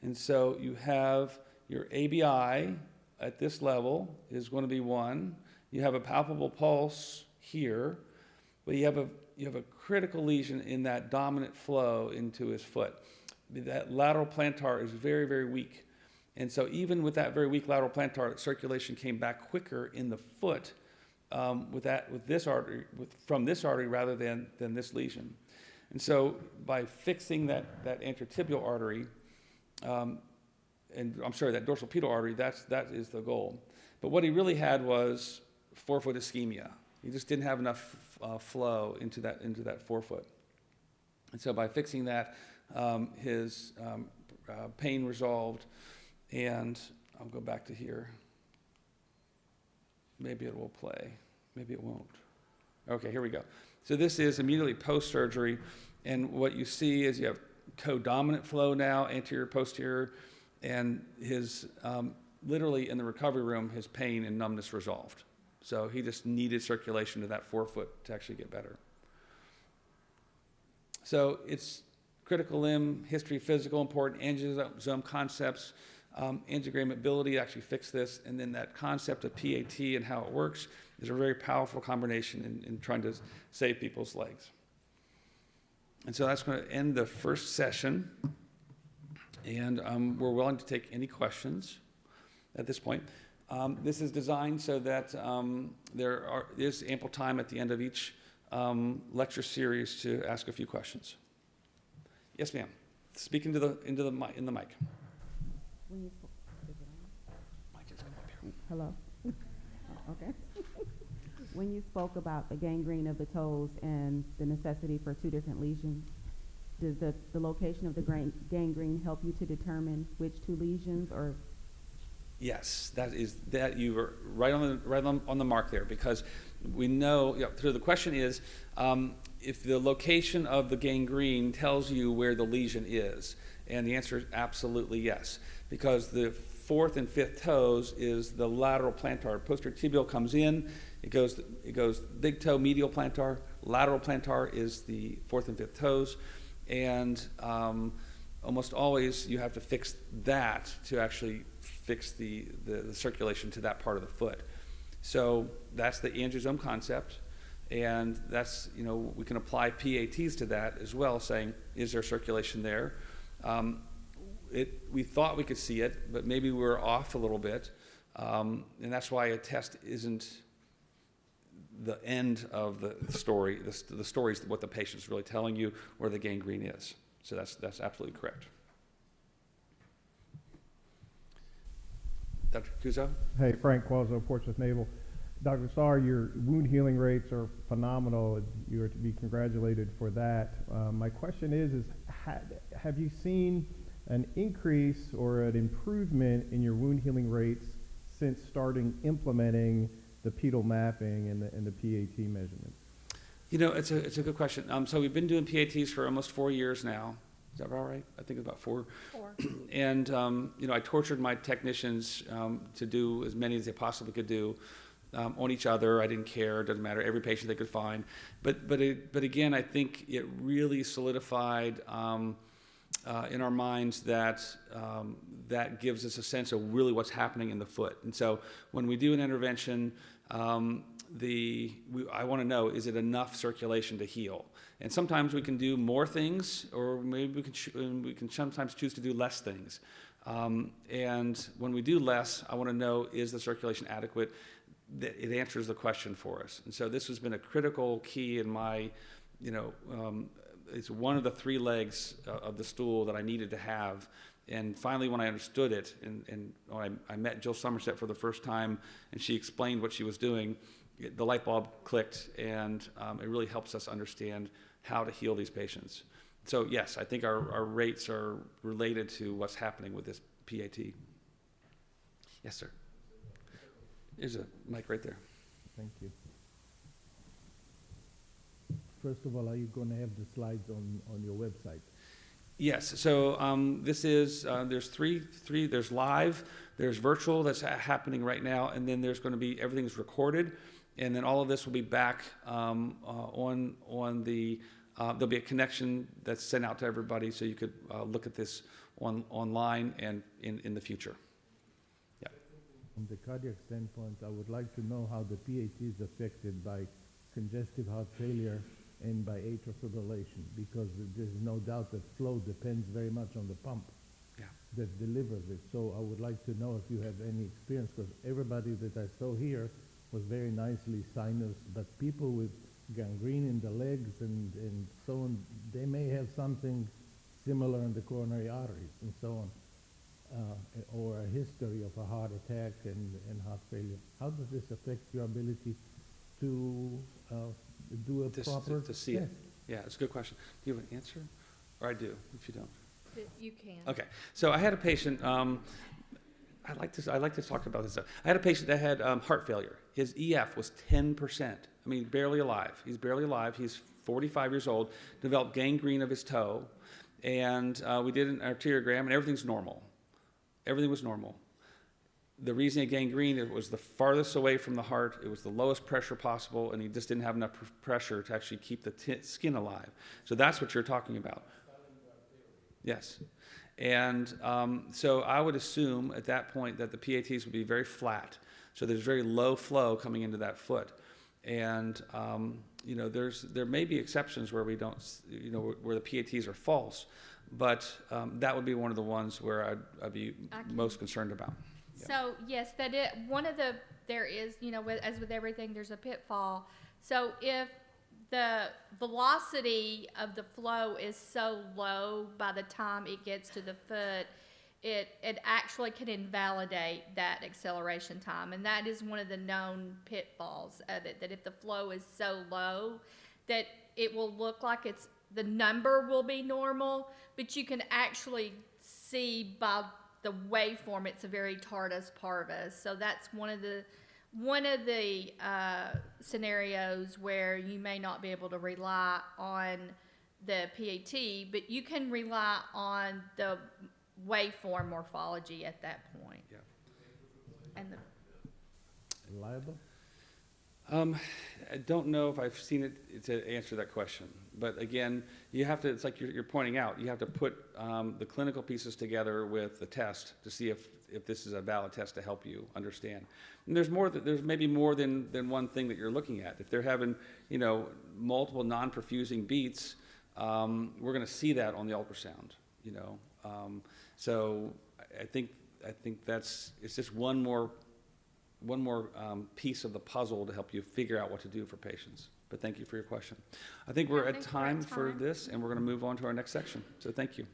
Speaker 1: And so you have your ABI at this level is going to be 1. You have a palpable pulse here, but you have a critical lesion in that dominant flow into his foot. That lateral plantar is very, very weak. And so even with that very weak lateral plantar, circulation came back quicker in the foot with this artery, from this artery rather than this lesion. And so by fixing that intertibial artery, that dorsal pedal artery, that is the goal. But what he really had was forefoot ischemia. He just didn't have enough flow into that forefoot. And so by fixing that, his pain resolved. And I'll go back to here. Maybe it will play. Maybe it won't. Okay, here we go. So this is immediately post-surgery. And what you see is you have codominant flow now, anterior, posterior, and his, literally in the recovery room, his pain and numbness resolved. So he just needed circulation to that forefoot to actually get better. So it's critical limb, history, physical, important, angiosome concepts, angiogramability actually fix this, and then that concept of PAT and how it works is a very powerful combination in trying to save people's legs. And so that's going to end the first session, and we're willing to take any questions at this point. This is designed so that there is ample time at the end of each lecture series to ask a few questions. Yes, ma'am. Speak into the mic.
Speaker 3: When you is it on?
Speaker 1: Mic just come up here.
Speaker 3: Hello. Okay. When you spoke about the gangrene of the toes and the necessity for 2 different lesions, does the location of the gangrene help you to determine which 2 lesions, or?
Speaker 1: Yes, that you were right on the mark there, because we know. So the question is, if the location of the gangrene tells you where the lesion is, and the answer is absolutely yes, because the 4th and 5th toes is the lateral plantar. Posterior tibial comes in, it goes big toe, medial plantar. Lateral plantar is the 4th and 5th toes, and almost always you have to fix that to actually fix the circulation to that part of the foot. So that's the angiosome concept, and that's, we can apply PATs to that as well, saying, is there circulation there? We thought we could see it, but maybe we were off a little bit, and that's why a test isn't the end of the story. The story is what the patient's really telling you where the gangrene is. So that's absolutely correct. Dr. Cuso?
Speaker 4: Hey, Frank Quazzo, Portsmouth Naval. Dr. Sarr, your wound healing rates are phenomenal. You are to be congratulated for that. My question is have you seen an increase or an improvement in your wound healing rates since starting implementing the pedal mapping and the PAT measurements?
Speaker 1: It's a good question. So we've been doing PATs for almost 4 years now. Is that about right? I think it's about 4.
Speaker 2: 4.
Speaker 1: And I tortured my technicians to do as many as they possibly could do on each other. I didn't care; it doesn't matter. Every patient they could find. But again, I think it really solidified in our minds that that gives us a sense of really what's happening in the foot. And so when we do an intervention, I want to know, is it enough circulation to heal? And sometimes we can do more things, or maybe we can sometimes choose to do less things. And when we do less, I want to know, is the circulation adequate? It answers the question for us. And so this has been a critical key in my, it's one of the 3 legs of the stool that I needed to have. And finally, when I understood it, and when I met Jill Somerset for the first time, and she explained what she was doing, the light bulb clicked, and it really helps us understand how to heal these patients. So yes, I think our rates are related to what's happening with this PAT. Yes, sir. There's a mic right there.
Speaker 4: Thank you. First of all, are you going to have the slides on your website?
Speaker 1: Yes. So this is there's three. There's live, there's virtual that's happening right now, and then there's going to be everything's recorded, and then all of this will be back on the. There'll be a connection that's sent out to everybody, so you could look at this online and in the future. Yeah.
Speaker 4: From the cardiac standpoint, I would like to know how the PAT is affected by congestive heart failure and by atrial fibrillation, because there's no doubt that flow depends very much on the pump that delivers it. So I would like to know if you have any experience, because everybody that I saw here was very nicely sinused, but people with gangrene in the legs and so on, they may have something similar in the coronary arteries and so on, or a history of a heart attack and heart failure. How does this affect your ability to do a proper?
Speaker 1: To see it. Yeah, it's a good question. Do you have an answer? Or I do, if you don't.
Speaker 2: You can.
Speaker 1: Okay, so I had a patient, I like to talk about this stuff. I had a patient that had heart failure. His EF was 10%. I mean, barely alive. He's barely alive. He's 45 years old, developed gangrene of his toe, and we did an arteriogram, and everything's normal. Everything was normal. The reason he had gangrene, it was the farthest away from the heart, it was the lowest pressure possible, and he just didn't have enough pressure to actually keep the skin alive. So that's what you're talking about. Yes. And so I would assume at that point that the PATs would be very flat. So there's very low flow coming into that foot. And, you know, there may be exceptions where we don't, you know, where the PATs are false, but that would be one of the ones where I'd be most concerned about. Yeah.
Speaker 2: So yes, there is, you know, as with everything, there's a pitfall. So if the velocity of the flow is so low by the time it gets to the foot, it actually can invalidate that acceleration time. And that is one of the known pitfalls of it, that if the flow is so low that it will look like the number will be normal, but you can actually see by the waveform it's a very tardus parvus. So that's one of the scenarios where you may not be able to rely on the PAT, but you can rely on the waveform morphology at that point.
Speaker 1: Yeah.
Speaker 2: And
Speaker 4: Reliable?
Speaker 1: I don't know if I've seen it to answer that question. But again, you have to, it's like you're pointing out, you have to put the clinical pieces together with the test to see if this is a valid test to help you understand. And there's maybe more than one thing that you're looking at. If they're having, you know, multiple non-perfusing beats, we're going to see that on the ultrasound, you know. So I think it's just one more piece of the puzzle to help you figure out what to do for patients. But thank you for your question. I think we're at time for this, and we're going to move on to our next section. So thank you.